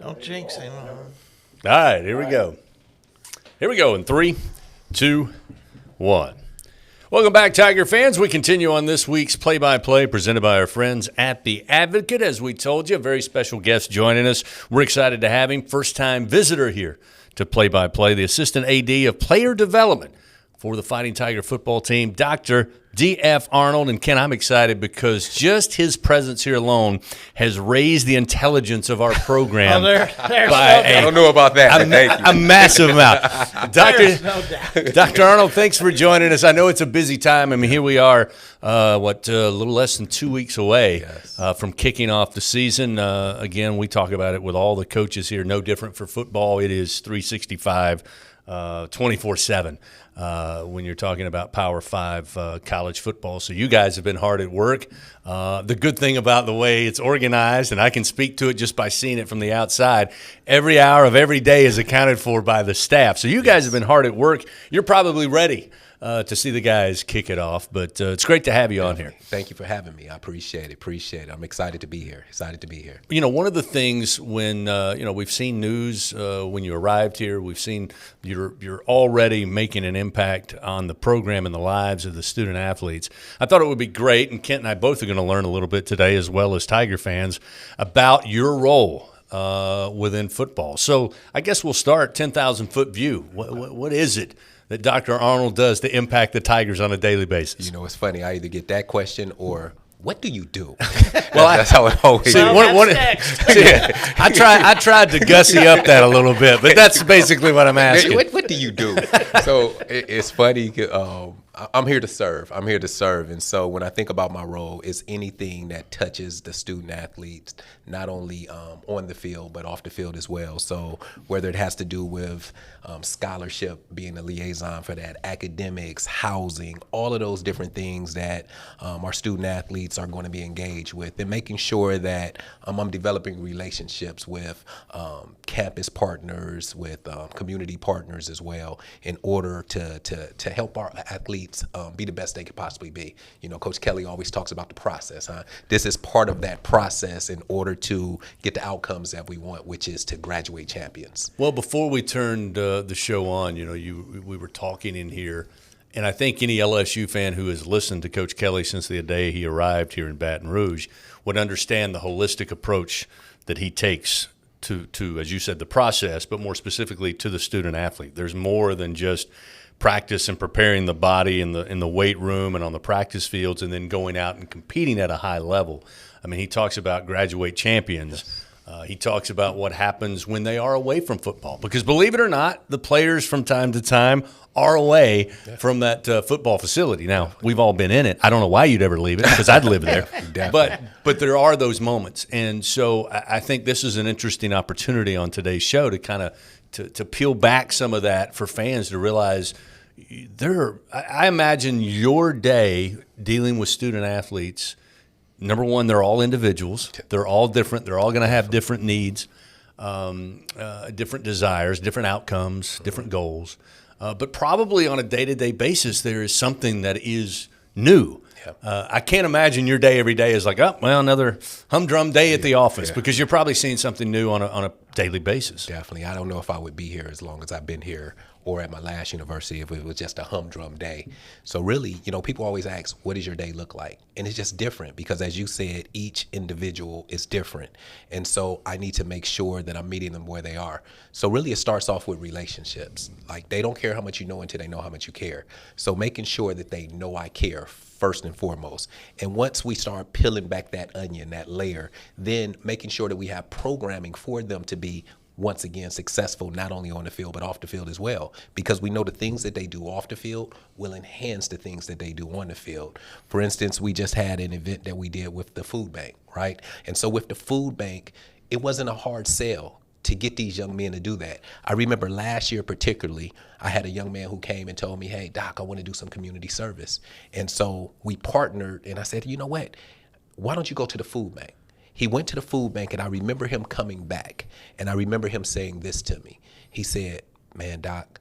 Don't jinx him. All right, here we go. Here we go in 3, 2, 1. Welcome back, Tiger fans. We continue on this week's play-by-play presented by our friends at The Advocate. As we told you, a very special guest joining us. We're excited to have him. First-time visitor here to play-by-play, the Assistant AD of Player Development for the Fighting Tiger football team, Dr. D.F. Arnold. And, Ken, I'm excited because just his presence here alone has raised the intelligence of our program I don't know about that. a massive amount. Dr. Arnold, thanks for joining us. I know it's a busy time. I mean, here we are, a little less than 2 weeks away from kicking off the season. Again, we talk about it with all the coaches here. No different for football. It is 365, 24/7. When you're talking about Power 5 college football. So you guys have been hard at work. The good thing about the way it's organized, and I can speak to it just by seeing it from the outside, every hour of every day is accounted for by the staff. So you guys have been hard at work. You're probably ready to see the guys kick it off, but it's great to have you on here. Thank you for having me. I appreciate it. I'm excited to be here. You know, one of the things when, we've seen news when you arrived here, we've seen you're already making an impact on the program and the lives of the student athletes. I thought it would be great, and Kent and I both are going to learn a little bit today, as well as Tiger fans, about your role within football. So I guess we'll start 10,000-foot view. What is it that Dr. Arnold does to impact the Tigers on a daily basis? You know, it's funny. I either get that question or, what do you do? Well, that's how it always is. I tried to gussy up that a little bit, but that's basically what I'm asking. What do you do? So it's funny. I'm here to serve. And so when I think about my role, it's anything that touches the student athletes, not only on the field, but off the field as well. So whether it has to do with scholarship, being a liaison for that, academics, housing, all of those different things that our student athletes are going to be engaged with, and making sure that I'm developing relationships with campus partners, with community partners as well, in order to help our athletes be the best they could possibly be. You know, Coach Kelly always talks about the process. This is part of that process in order to get the outcomes that we want, which is to graduate champions. Well, before we turned the show on, we were talking in here, and I think any LSU fan who has listened to Coach Kelly since the day he arrived here in Baton Rouge would understand the holistic approach that he takes to, as you said, the process, but more specifically to the student athlete. There's more than just practice and preparing the body in the weight room and on the practice fields, and then going out and competing at a high level. I mean, he talks about graduate champions. He talks about what happens when they are away from football, because believe it or not, the players from time to time are away from that football facility. Now, we've all been in it. I don't know why you'd ever leave it, because I'd live there. But there are those moments, and so I think this is an interesting opportunity on today's show to kind of to peel back some of that for fans to realize I imagine your day dealing with student athletes. Number one, they're all individuals. They're all different. They're all going to have different needs, different desires, different outcomes, different goals. But probably on a day-to-day basis, there is something that is new. I can't imagine your day every day is like, another humdrum day at the office, because you're probably seeing something new on a daily basis. Definitely. I don't know if I would be here as long as I've been here or at my last university if it was just a humdrum day. So really, people always ask, what does your day look like? And it's just different because, as you said, each individual is different. And so I need to make sure that I'm meeting them where they are. So really it starts off with relationships. Like, they don't care how much you know until they know how much you care. So making sure that they know I care first and foremost. And once we start peeling back that onion, that layer, then making sure that we have programming for them to be, once again, successful, not only on the field, but off the field as well. Because we know the things that they do off the field will enhance the things that they do on the field. For instance, we just had an event that we did with the food bank, right? And so with the food bank, it wasn't a hard sell to get these young men to do that. I remember last year particularly, I had a young man who came and told me, hey, Doc, I want to do some community service. And so we partnered, and I said, you know what? Why don't you go to the food bank? He went to the food bank, and I remember him coming back, and I remember him saying this to me. He said, man, Doc,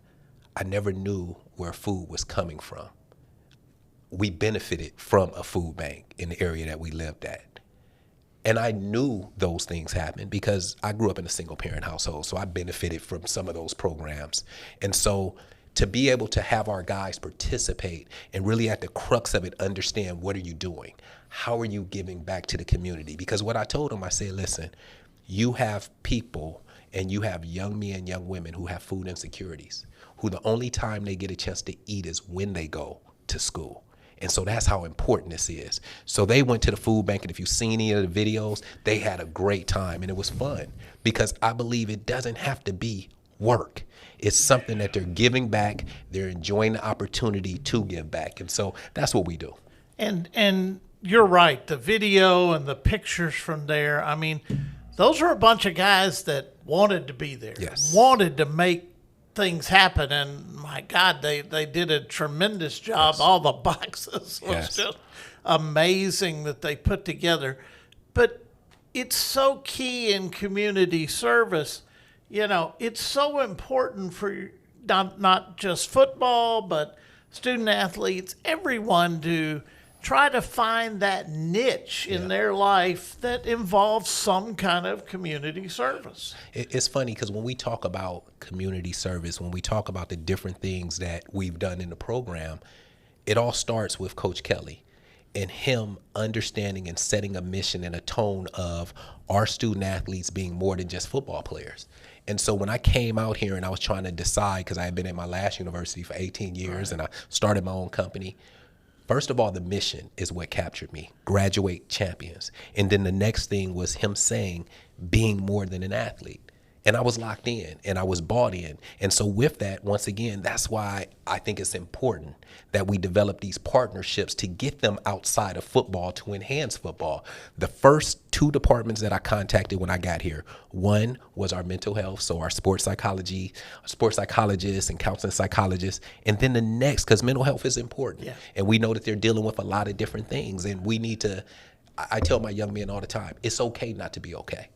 I never knew where food was coming from. We benefited from a food bank in the area that we lived at. And I knew those things happened because I grew up in a single parent household. So I benefited from some of those programs. And so to be able to have our guys participate and really at the crux of it, understand what are you doing? How are you giving back to the community? Because what I told them, I said, listen, you have people and you have young men, young women who have food insecurities, who the only time they get a chance to eat is when they go to school. And so that's how important this is. So they went to the food bank, and if you've seen any of the videos, they had a great time, and it was fun because I believe it doesn't have to be work. It's something that they're giving back. They're enjoying the opportunity to give back. And so that's what we do. And you're right. The video and the pictures from there, I mean, those are a bunch of guys that wanted to be there, Yes. wanted to make things happen, and my God, they did a tremendous job. Yes. All the boxes was Yes. just amazing that they put together. But it's so key in community service. You know, it's so important for not just football, but student athletes, everyone to try to find that niche in their life that involves some kind of community service. It's funny because when we talk about community service, when we talk about the different things that we've done in the program, it all starts with Coach Kelly and him understanding and setting a mission and a tone of our student athletes being more than just football players. And so when I came out here and I was trying to decide, because I had been at my last university for 18 years and I started my own company, first of all, the mission is what captured me, graduate champions. And then the next thing was him saying being more than an athlete. And I was locked in and I was bought in. And so with that, once again, that's why I think it's important that we develop these partnerships to get them outside of football to enhance football. The first two departments that I contacted when I got here, one was our mental health, so our sports psychologists and counseling psychologists. And then the next, because mental health is important. Yeah. And we know that they're dealing with a lot of different things. And we need to, I tell my young men all the time, it's okay not to be okay,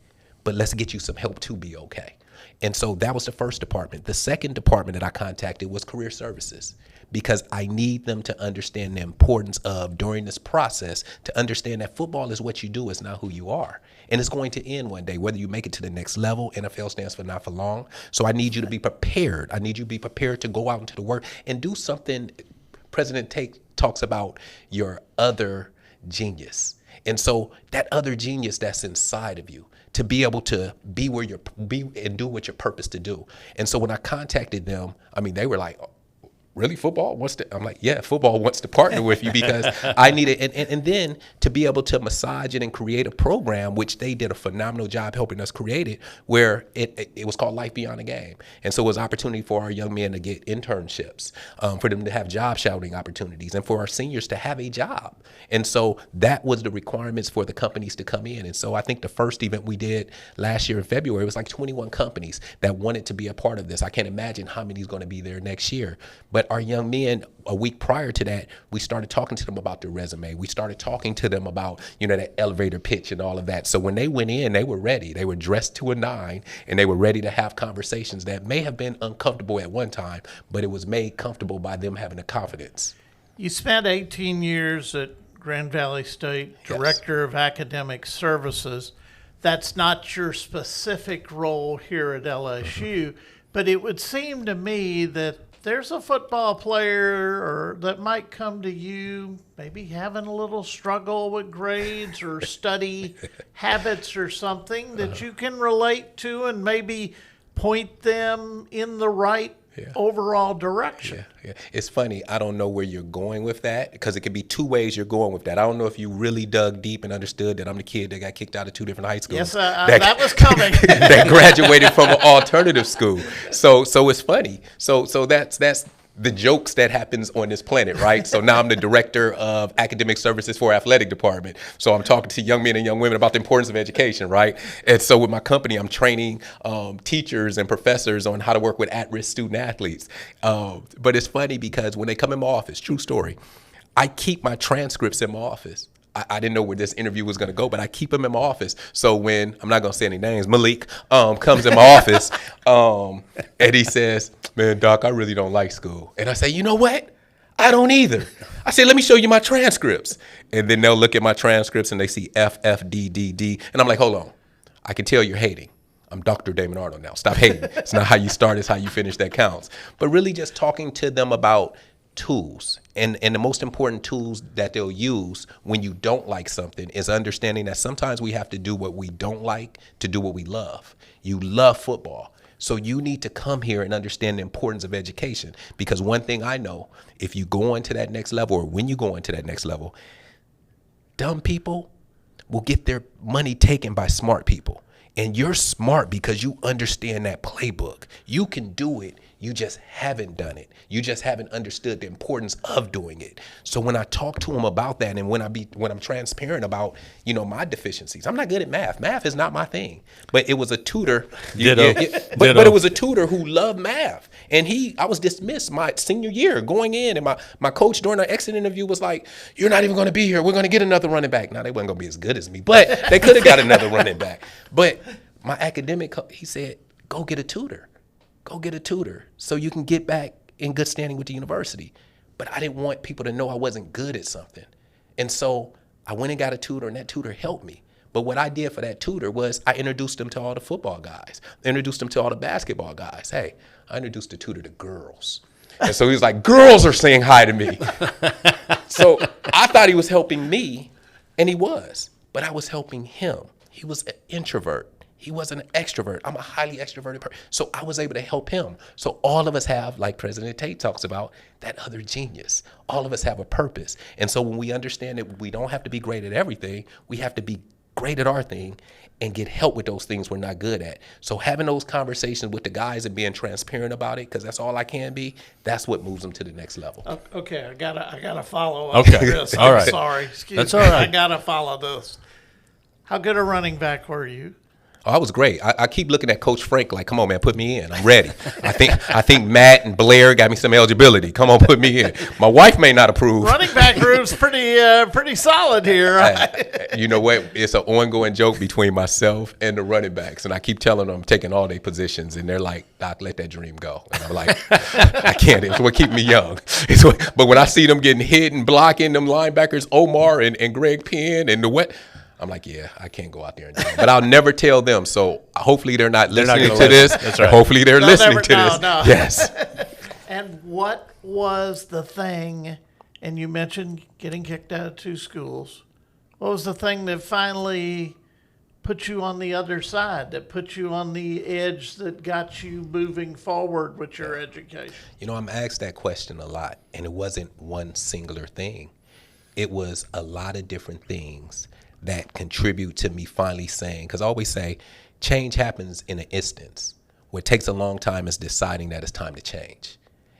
but let's get you some help to be okay. And so that was the first department. The second department that I contacted was career services, because I need them to understand the importance of, during this process, to understand that football is what you do, it's not who you are. And it's going to end one day, whether you make it to the next level. NFL stands for not for long. So I need you to be prepared. I need you to be prepared to go out into the work and do something. President talks about your other genius. And so that other genius that's inside of you, to be able to be where you're and do what you're purposed to do. And so when I contacted them, I mean, they were like, really, football wants to? I'm like, yeah, football wants to partner with you because I need it. And then to be able to massage it and create a program, which they did a phenomenal job helping us create it, where it was called Life Beyond the Game. And so it was an opportunity for our young men to get internships, for them to have job shadowing opportunities, and for our seniors to have a job. And so that was the requirements for the companies to come in. And so I think the first event we did last year in February, it was like 21 companies that wanted to be a part of this. I can't imagine how many is going to be there next year. But our young men, a week prior to that, we started talking to them about their resume. We started talking to them about, that elevator pitch and all of that. So when they went in, they were ready. They were dressed to a nine, and they were ready to have conversations that may have been uncomfortable at one time, but it was made comfortable by them having the confidence. You spent 18 years at Grand Valley State, Director of Academic Services. That's not your specific role here at LSU, but it would seem to me that there's a football player that might come to you maybe having a little struggle with grades or study habits or something that you can relate to and maybe point them in the right overall direction. Yeah. It's funny. I don't know where you're going with that, because it could be two ways you're going with that. I don't know if you really dug deep and understood that I'm the kid that got kicked out of two different high schools. Yes, that was coming. That graduated from an alternative school. So it's funny. So that's the jokes that happens on this planet, right? So now I'm the director of academic services for athletic department. So I'm talking to young men and young women about the importance of education, right? And so with my company, I'm training teachers and professors on how to work with at-risk student athletes. But it's funny because when they come in my office, true story, I keep my transcripts in my office. I didn't know where this interview was going to go, but I keep them in my office. So when, I'm not going to say any names, Malik comes in my office and he says, man, Doc, I really don't like school. And I say, you know what? I don't either. I said, let me show you my transcripts. And then they'll look at my transcripts and they see F, F, D, D, D. And I'm like, hold on. I can tell you're hating. I'm Dr. Damon Arnold now. Stop hating. It's not how you start, it's how you finish that counts. But really just talking to them about tools. And the most important tools that they'll use when you don't like something is understanding that sometimes we have to do what we don't like to do what we love. You love football. So you need to come here and understand the importance of education. Because one thing I know, if you go into that next level, or when you go into that next level, dumb people will get their money taken by smart people. And you're smart because you understand that playbook. You can do it. You just haven't done it. You just haven't understood the importance of doing it. So when I talk to them about that, and when I'm transparent about, my deficiencies, I'm not good at math. Math is not my thing. But it was a tutor. Ditto. But it was a tutor who loved math. And I was dismissed my senior year going in, and my coach during our exit interview was like, "You're not even going to be here. We're going to get another running back." Now, they weren't going to be as good as me, but they could have got another running back. But my academic, he said, "Go get a tutor. Go get a tutor so you can get back in good standing with the university." But I didn't want people to know I wasn't good at something. And so I went and got a tutor, and that tutor helped me. But what I did for that tutor was I introduced him to all the football guys, introduced him to all the basketball guys. Hey, I introduced the tutor to girls. And so he was like, girls are saying hi to me. So I thought he was helping me, and he was. But I was helping him. He was an introvert. He wasn't an extrovert. I'm a highly extroverted person. So I was able to help him. So all of us have, like President Tate talks about, that other genius. All of us have a purpose. And so when we understand that we don't have to be great at everything, we have to be great at our thing and get help with those things we're not good at. So having those conversations with the guys and being transparent about it, because that's all I can be, that's what moves them to the next level. Okay, I gotta follow up. Okay. This. All right. Sorry, excuse That's me. all right. I gotta follow this. How good a running back were you? Oh, I was great. I keep looking at Coach Frank like, come on, man, put me in. I'm ready. I think Matt and Blair got me some eligibility. Come on, put me in. My wife may not approve. Running back room's pretty solid here. You know what? It's an ongoing joke between myself and the running backs, and I keep telling them I'm taking all their positions, and they're like, "Doc, let that dream go." And I'm like, I can't. It's what keep me young. But when I see them getting hit and blocking them linebackers, Omar and Greg Penn and the what. I'm like, yeah, I can't go out there and do it. But I'll never tell them. So hopefully they're not listening to this. That's right. Hopefully they're listening to this. No. Yes. And what was the thing, and you mentioned getting kicked out of 2 schools, what was the thing that finally put you on the other side, that put you on the edge, that got you moving forward with your education? I'm asked that question a lot, and it wasn't one singular thing. It was a lot of different things that contribute to me finally saying, because I always say change happens in an instance. What takes a long time is deciding that it's time to change.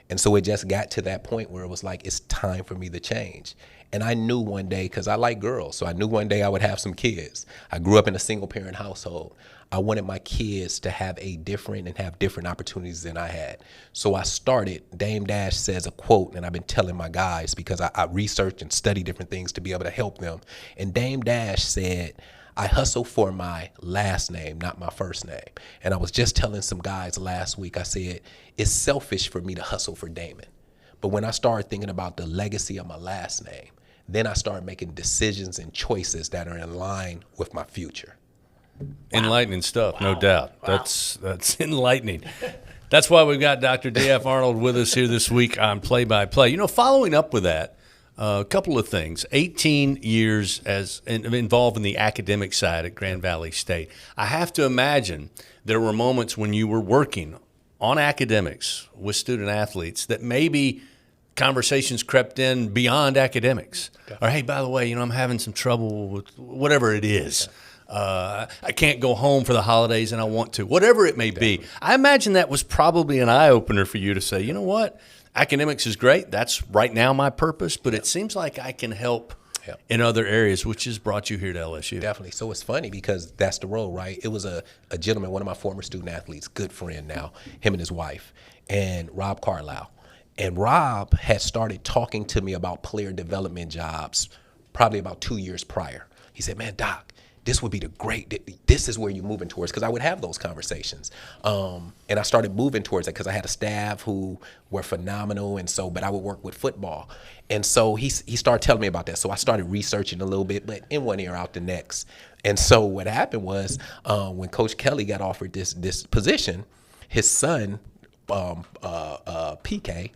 And so it just got to that point where it was like, it's time for me to change. And I knew one day, because I like girls, so I knew one day I would have some kids. I grew up in a single parent household. I wanted my kids to have different opportunities than I had. So I started, Dame Dash says a quote, and I've been telling my guys because I research and study different things to be able to help them. And Dame Dash said, I hustle for my last name, not my first name. And I was just telling some guys last week, I said, it's selfish for me to hustle for Damon. But when I started thinking about the legacy of my last name, then I started making decisions and choices that are in line with my future. Enlightening stuff, no doubt. Wow. That's enlightening. That's why we've got Dr. D.F. Arnold with us here this week on Play by Play. Following up with that, a couple of things. 18 years involved in the academic side at Grand Valley State. I have to imagine there were moments when you were working on academics with student athletes that maybe conversations crept in beyond academics. Or, hey, by the way, I'm having some trouble with whatever it is. I can't go home for the holidays and I want to, whatever it may be. I imagine that was probably an eye-opener for you to say, you know what, academics is great. That's right now my purpose, but it seems like I can help in other areas, which has brought you here to LSU. Definitely. So it's funny because that's the role, right? It was a gentleman, one of my former student athletes, good friend now, him and his wife, and Rob Carlisle. And Rob had started talking to me about player development jobs probably about 2 years prior. He said, man, Doc, this would be this is where you're moving towards. Because I would have those conversations. And I started moving towards it because I had a staff who were phenomenal. And so, but I would work with football. And so he started telling me about that. So I started researching a little bit, but in one ear, out the next. And so what happened was when Coach Kelly got offered this position, his son, PK,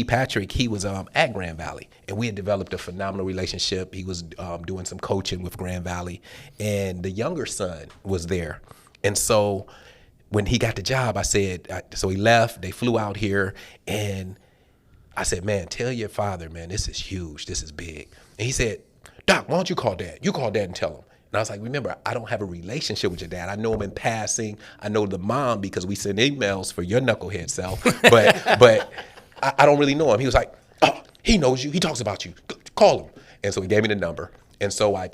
Patrick, he was at Grand Valley, and we had developed a phenomenal relationship. He was doing some coaching with Grand Valley, and the younger son was there. And so when he got the job, I said, so he left, they flew out here, and I said, man, tell your father, man, this is huge, this is big. And he said, Doc, why don't you call Dad? You call Dad and tell him. And I was like, remember, I don't have a relationship with your dad. I know him in passing. I know the mom because we send emails for your knucklehead self. But I don't really know him. He was like, oh, he knows you. He talks about you. Call him. And so he gave me the number. And so I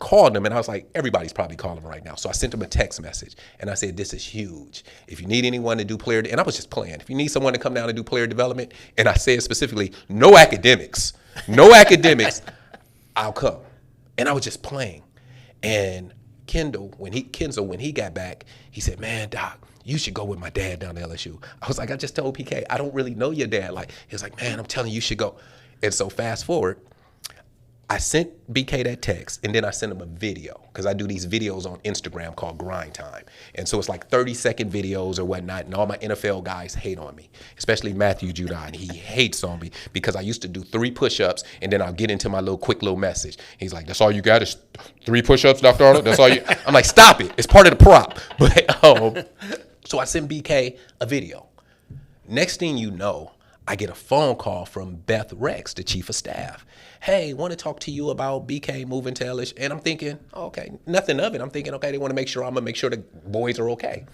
called him, and I was like, everybody's probably calling him right now. So I sent him a text message, and I said, this is huge. If you need anyone to do player, and I was just playing. If you need someone to come down and do player development, and I said specifically, no academics, I'll come. And I was just playing. And Kenzel, when he got back, he said, man, Doc, you should go with my dad down to LSU. I was like, I just told PK, I don't really know your dad. Like, he was like, man, I'm telling you, you should go. And so fast forward, I sent BK that text, and then I sent him a video, because I do these videos on Instagram called Grind Time. And so it's like 30-second videos or whatnot, and all my NFL guys hate on me, especially Matthew Judon. He hates on me because I used to do 3 push-ups, and then I'll get into my quick little message. He's like, that's all you got is 3 push-ups, Dr. Arnold? That's all you? I'm like, stop it. It's part of the prop. But so I sent BK a video. Next thing you know, I get a phone call from Beth Rex, the chief of staff. Hey, want to talk to you about BK moving to LSU. And I'm thinking, oh, okay, nothing of it. I'm thinking, okay, they want to make sure I'm going to make sure the boys are okay.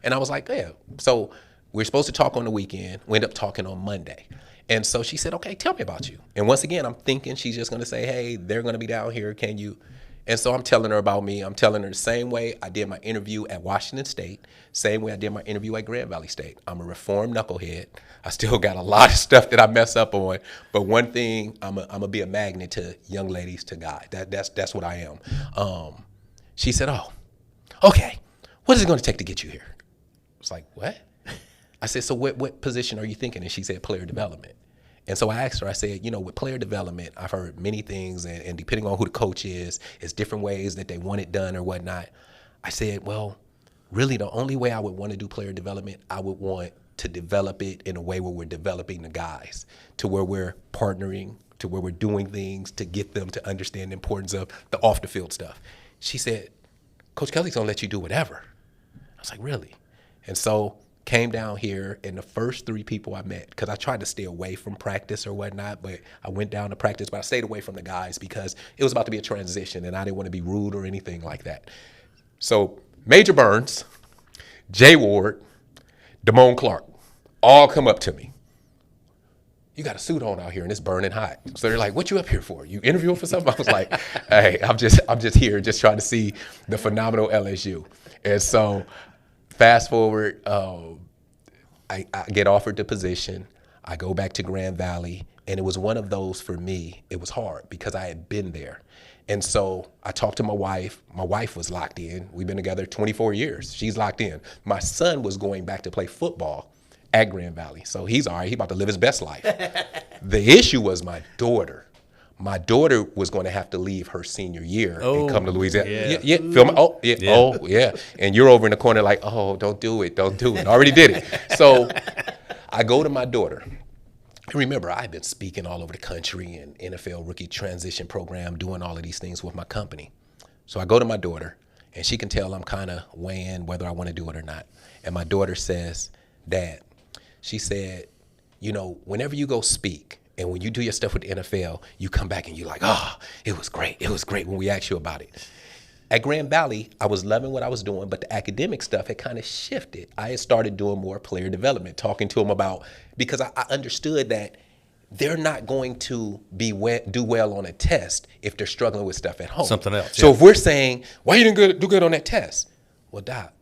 And I was like, yeah. So we're supposed to talk on the weekend. We end up talking on Monday. And so she said, okay, tell me about you. And once again, I'm thinking she's just going to say, hey, they're going to be down here. Can you? And so I'm telling her about me. I'm telling her the same way I did my interview at Washington State, same way I did my interview at Grand Valley State. I'm a reformed knucklehead. I still got a lot of stuff that I mess up on. But one thing, I'm a be a magnet to young ladies, to God. That's what I am. She said, oh, okay. What is it going to take to get you here? I was like, what? I said, so what position are you thinking? And she said, player development. And so I asked her, I said, with player development, I've heard many things, and depending on who the coach is, it's different ways that they want it done or whatnot. I said, well, really the only way I would want to do player development, I would want to develop it in a way where we're developing the guys, to where we're partnering, to where we're doing things to get them to understand the importance of the off the field stuff. She said, Coach Kelly's gonna let you do whatever. I was like, really? And so came down here, and the first 3 people I met, because I tried to stay away from practice or whatnot, but I went down to practice, but I stayed away from the guys because it was about to be a transition, and I didn't want to be rude or anything like that. So Major Burns, Jay Ward, Damone Clark, all come up to me. You got a suit on out here and it's burning hot. So they're like, what you up here for? You interviewing for something? I was like, hey, I'm just here, just trying to see the phenomenal LSU. And so fast forward, I get offered the position. I go back to Grand Valley, and it was one of those, for me, it was hard because I had been there. And so I talked to my wife. My wife was locked in. We've been together 24 years. She's locked in. My son was going back to play football at Grand Valley. So he's all right. He's about to live his best life. The issue was my daughter. My daughter was going to have to leave her senior year and come to Louisiana. Yeah. Film. Oh, yeah. Yeah. Oh, yeah. And you're over in the corner like, oh, don't do it. Don't do it. I already did it. So I go to my daughter. And remember, I've been speaking all over the country and NFL rookie transition program, doing all of these things with my company. So I go to my daughter, and she can tell I'm kind of weighing whether I want to do it or not. And my daughter says, Dad, she said, whenever you go speak, and when you do your stuff with the NFL, you come back and you're like, oh, it was great. It was great when we asked you about it. At Grand Valley, I was loving what I was doing, but the academic stuff had kind of shifted. I had started doing more player development, talking to them about, because I understood that they're not going to do well on a test if they're struggling with stuff at home. Something else. So if we're saying, why you didn't do good on that test? Well, Doc,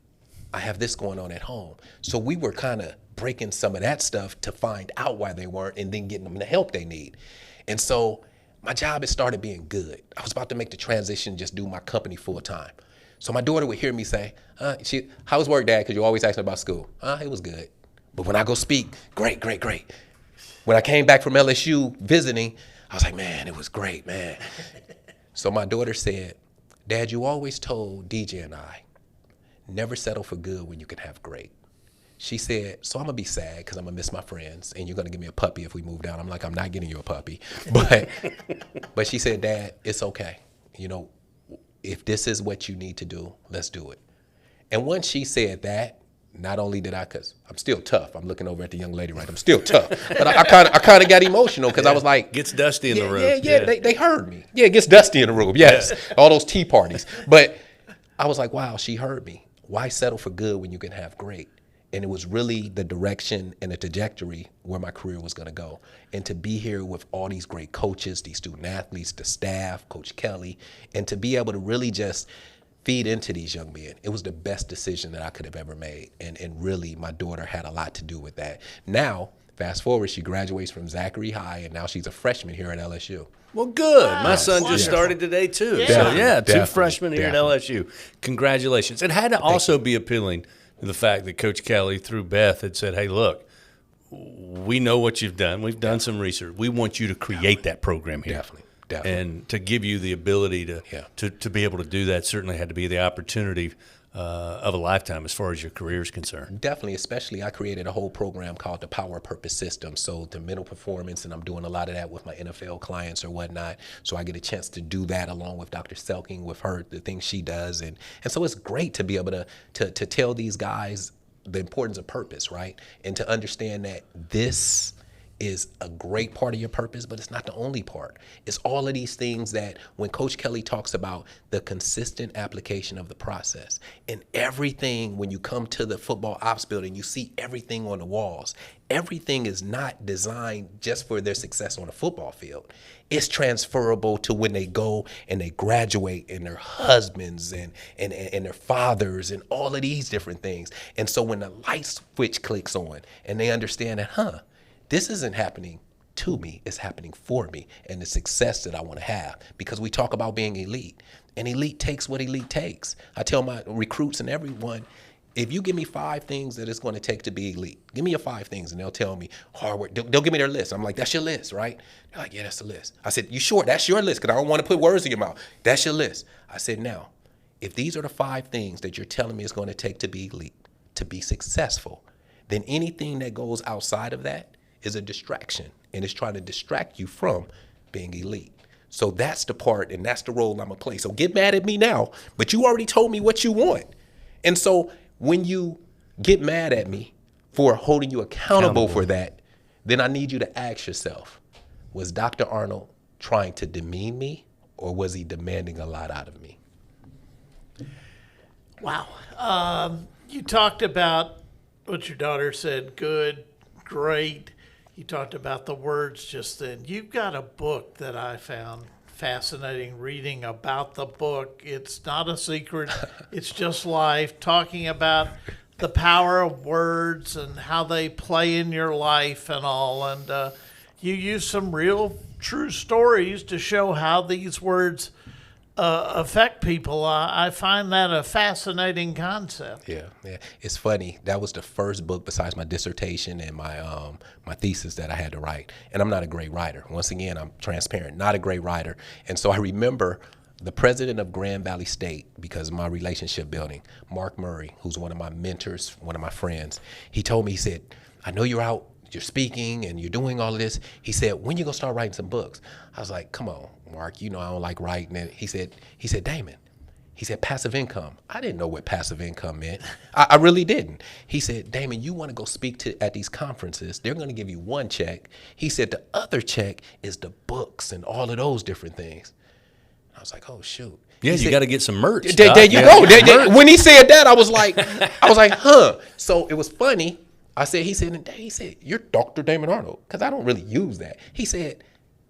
I have this going on at home. So we were kind of breaking some of that stuff to find out why they weren't, and then getting them the help they need. And so my job had started being good. I was about to make the transition, just do my company full time. So my daughter would hear me say, how was work, Dad? Because you always ask me about school. It was good. But when I go speak, great, great, great. When I came back from LSU visiting, I was like, man, it was great, man. So my daughter said, Dad, you always told DJ and I, never settle for good when you can have great. She said, so I'm going to be sad because I'm going to miss my friends, and you're going to give me a puppy if we move down. I'm like, I'm not getting you a puppy. But she said, Dad, it's okay. You know, if this is what you need to do, let's do it. And once she said that, not only did I, because I'm still tough. I'm looking over at the young lady, right? I'm still tough. But I kind of got emotional because I was like. Gets dusty in the room. Yeah, they heard me. Yeah, it gets dusty in the room, yes. Yeah. All those tea parties. But I was like, wow, she heard me. Why settle for good when you can have great? And it was really the direction and the trajectory where my career was going to go. And to be here with all these great coaches, these student athletes, the staff, Coach Kelly, and to be able to really just feed into these young men, it was the best decision that I could have ever made. And really, my daughter had a lot to do with that. Now, fast forward, she graduates from Zachary High, and now she's a freshman here at LSU. Well, good. My son just started today, too. Yeah. So, two freshmen here at LSU. Congratulations. It had to also be appealing to the fact that Coach Kelly, through Beth, had said, hey, look, we know what you've done. We've done some research. We want you to create that program here. Definitely. And to give you the ability to be able to do that certainly had to be the opportunity of a lifetime as far as your career is concerned. Definitely, especially I created a whole program called the Power Purpose System. So the mental performance, and I'm doing a lot of that with my NFL clients or whatnot. So I get a chance to do that along with Dr. Selking, with her, the things she does. And so it's great to be able to tell these guys the importance of purpose, right? And to understand that this is a great part of your purpose, but it's not the only part. It's all of these things that when Coach Kelly talks about the consistent application of the process, and everything, when you come to the football ops building, you see everything on the walls. Everything is not designed just for their success on a football field. It's transferable to when they go and they graduate, and their husbands and their fathers and all of these different things. And so when the light switch clicks on and they understand that, this isn't happening to me, it's happening for me and the success that I want to have. Because we talk about being elite, and elite takes what elite takes. I tell my recruits and everyone, if you give me 5 things that it's going to take to be elite, give me your 5 things, and they'll tell me hard work. They'll give me their list. I'm like, that's your list, right? They're like, yeah, that's the list. I said, you sure? That's your list, because I don't want to put words in your mouth. That's your list. I said, now, if these are the 5 things that you're telling me it's going to take to be elite, to be successful, then anything that goes outside of that is a distraction, and it's trying to distract you from being elite. So that's the part, and that's the role I'm gonna play. So get mad at me now, but you already told me what you want. And so when you get mad at me for holding you accountable for that, then I need you to ask yourself, was Dr. Arnold trying to demean me, or was he demanding a lot out of me? Wow. You talked about what your daughter said, good, great. You talked about the words just then. You've got a book that I found fascinating reading about the book. It's not a secret. It's just life, talking about the power of words and how they play in your life and all. And you use some real true stories to show how these words affect people. I find that a fascinating concept. Yeah. It's funny. That was the first book besides my dissertation and my thesis that I had to write. And I'm not a great writer. Once again, I'm transparent, not a great writer. And so I remember the president of Grand Valley State, because of my relationship building, Mark Murray, who's one of my mentors, one of my friends, he told me, he said, I know you're out, you're speaking and you're doing all of this. He said, when you gonna start writing some books? I was like, come on, Mark, you know I don't like writing. And he said, Damon, he said, passive income. I didn't know what passive income meant. I really didn't. He said, Damon, you wanna go speak at these conferences, they're gonna give you 1 check. He said, the other check is the books and all of those different things. I was like, oh shoot. Yeah, you got to get some merch. There you go. When he said that, I was like, huh. So it was funny. He said, you're Dr. Damon Arnold, because I don't really use that. He said,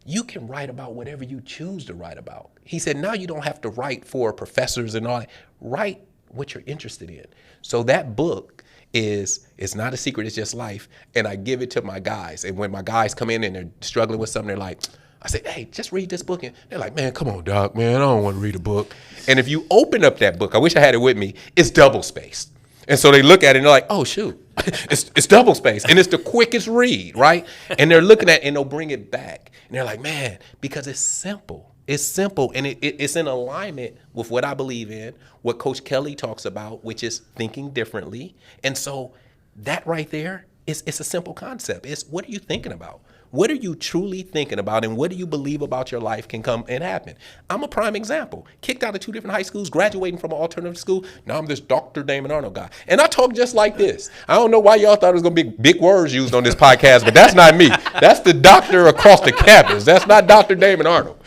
you can write about whatever you choose to write about. He said, now you don't have to write for professors and all that. Write what you're interested in. So that book it's not a secret, it's just life. And I give it to my guys. And when my guys come in and they're struggling with something, they're like, I said, hey, just read this book. And they're like, man, come on, Doc, man, I don't want to read a book. And if you open up that book, I wish I had it with me, it's double spaced. And so they look at it and they're like, oh, shoot, it's double spaced. And it's the quickest read, right? And they're looking at it and they'll bring it back. And they're like, man, because it's simple. It's simple, and it's in alignment with what I believe in, what Coach Kelly talks about, which is thinking differently. And so that right there, it's a simple concept. It's what are you thinking about? What are you truly thinking about, and what do you believe about your life can come and happen? I'm a prime example. Kicked out of 2 different high schools, graduating from an alternative school. Now I'm this Dr. Damon Arnold guy. And I talk just like this. I don't know why y'all thought it was going to be big words used on this podcast, but that's not me. That's the doctor across the campus. That's not Dr. Damon Arnold.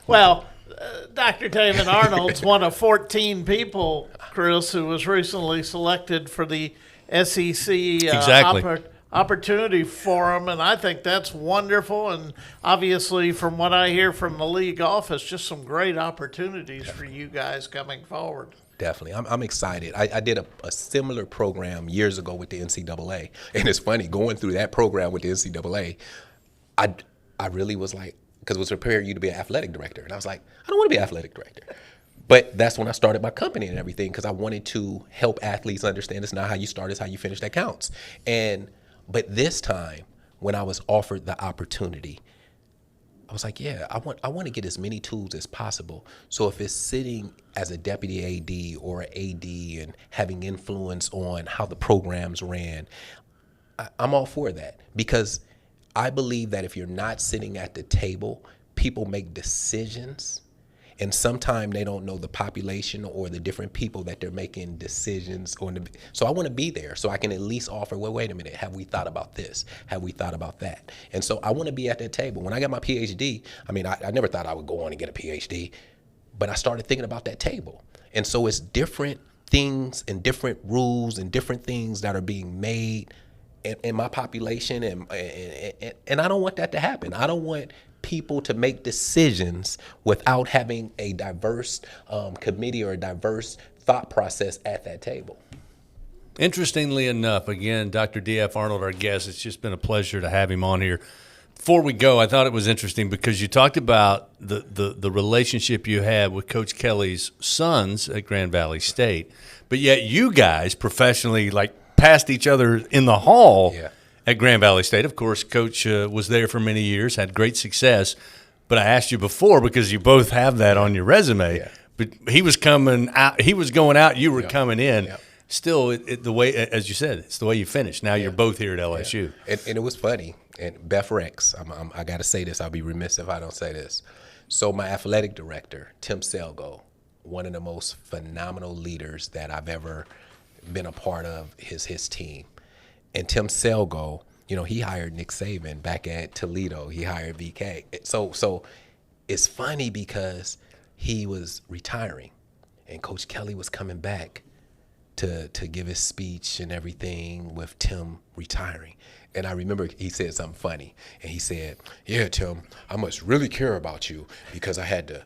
Well, Dr. Damon Arnold's one of 14 people, Chris, who was recently selected for the SEC Exactly. Opportunity Forum, and I think that's wonderful. And obviously, from what I hear from the league office, just some great opportunities for you guys coming forward. Definitely. I'm excited. I did a similar program years ago with the NCAA. And it's funny, going through that program with the NCAA, I really was like, because it was preparing you to be an athletic director. And I was like, I don't want to be an athletic director. But that's when I started my company and everything, because I wanted to help athletes understand it's not how you start, it's how you finish that counts. But this time, when I was offered the opportunity, I was like, yeah, I want to get as many tools as possible. So if it's sitting as a deputy AD or an AD and having influence on how the programs ran, I'm all for that, because I believe that if you're not sitting at the table, people make decisions, and sometimes they don't know the population or the different people that they're making decisions on. So I want to be there so I can at least offer, well, wait a minute, have we thought about this? Have we thought about that? And so I want to be at that table. When I got my PhD, I mean, I never thought I would go on and get a PhD, but I started thinking about that table. And so it's different things and different rules and different things that are being made in my population, and I don't want that to happen. I don't want people to make decisions without having a diverse committee or a diverse thought process at that table. Interestingly enough, again, Dr. D.F. Arnold, our guest, it's just been a pleasure to have him on here. Before we go, I thought it was interesting because you talked about the relationship you had with Coach Kelly's sons at Grand Valley State, but yet you guys professionally, like, passed each other in the hall at Grand Valley State. Of course, Coach was there for many years, had great success. But I asked you before because you both have that on your resume. Yeah. But he was coming out, he was going out, you were coming in. Yeah. Still, the way, as you said, it's the way you finished. Now you're both here at LSU. Yeah. And it was funny. And Beth Rex, I got to say this. I'll be remiss if I don't say this. So my athletic director, Tim Selgo, one of the most phenomenal leaders that I've ever been a part of his team. And Tim Selgo, he hired Nick Saban back at Toledo. He hired VK. So it's funny because he was retiring and Coach Kelly was coming back to give his speech and everything with Tim retiring. And I remember he said something funny. And he said, yeah, Tim, I must really care about you because I had to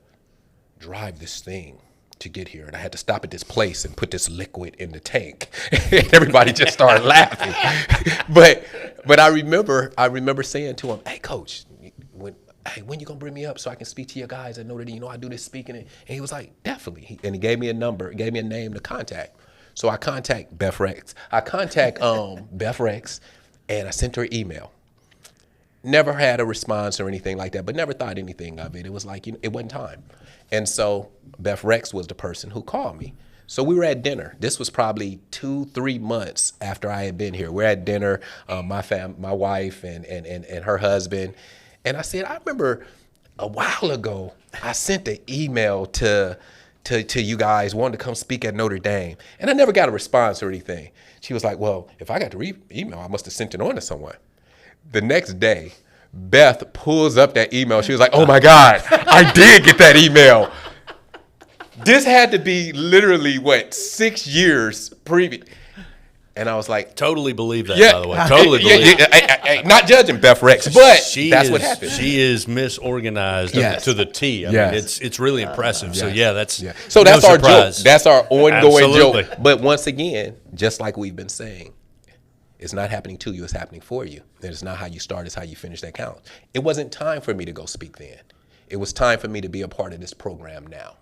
drive this thing to get here, and I had to stop at this place and put this liquid in the tank. And everybody just started laughing. But I remember saying to him, hey, Coach, when you gonna bring me up so I can speak to your guys at Notre Dame? I do this speaking. And he was like, definitely. And he gave me a number, gave me a name to contact. So I contact Beth Rex. Beth Rex, and I sent her an email. Never had a response or anything like that, but never thought anything of it. It was like, it wasn't time. And so Beth Rex was the person who called me. So we were at dinner. This was probably 2-3 months after I had been here. We're at dinner, my wife and her husband. And I said, I remember a while ago, I sent an email to you guys, wanted to come speak at Notre Dame. And I never got a response or anything. She was like, well, if I got the email, I must have sent it on to someone. The next day, Beth pulls up that email. She was like, oh, my God, I did get that email. This had to be literally, 6 years previous. And I was like. Totally believe that, by the way. Totally believe it. Not judging Beth Rex, but that's what happened. She is misorganized to the T. I mean, it's really impressive. So, So that's our joke. That's our ongoing Absolutely. joke. But once again, just like we've been saying, It's not happening to you, it's happening for you. And it's not how you start, it's how you finish that count. It wasn't time for me to go speak then. It was time for me to be a part of this program now.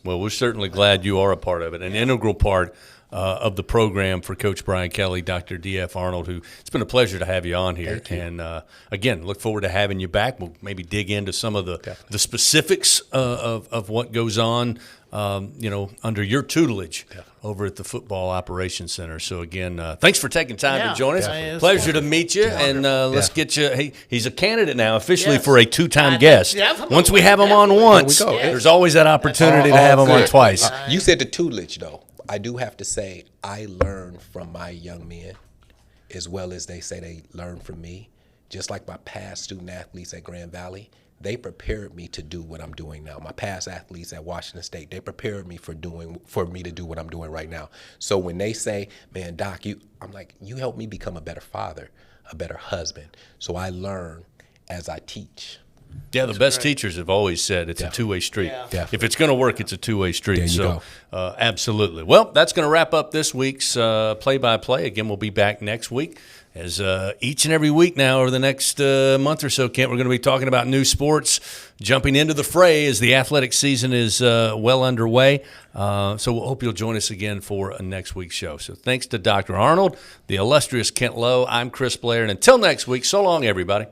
Well, we're certainly glad you are a part of it, an integral part of the program for Coach Brian Kelly, Dr. D.F. Arnold, who it's been a pleasure to have you on here. And, again, look forward to having you back. We'll maybe dig into some of the specifics of what goes on, under your tutelage over at the Football Operations Center. So, again, thanks for taking time to join us. Definitely. Pleasure to meet you. And let's get you he's a candidate now officially Yes. for a two-time guest. Definitely. Once we have him on once, There we go. there's always that opportunity to have him on good. twice. You said the tutelage, though. I do have to say I learn from my young men as well as they say they learn from me. Just like my past student athletes at Grand Valley, they prepared me to do what I'm doing now. My past athletes at Washington State, they prepared me for me to do what I'm doing right now. So when they say, man, Doc, I'm like, you helped me become a better father, a better husband. So I learn as I teach. Yeah, the best teachers have always said it's a two-way street. Yeah. Definitely. If it's going to work, it's a two-way street. There you So, absolutely. Well, that's going to wrap up this week's play-by-play. Again, we'll be back next week. As each and every week now over the next month or so, Kent, we're going to be talking about new sports, jumping into the fray as the athletic season is well underway. So we'll hope you'll join us again for next week's show. So thanks to Dr. Arnold, the illustrious Kent Lowe. I'm Chris Blair. And until next week, so long, everybody.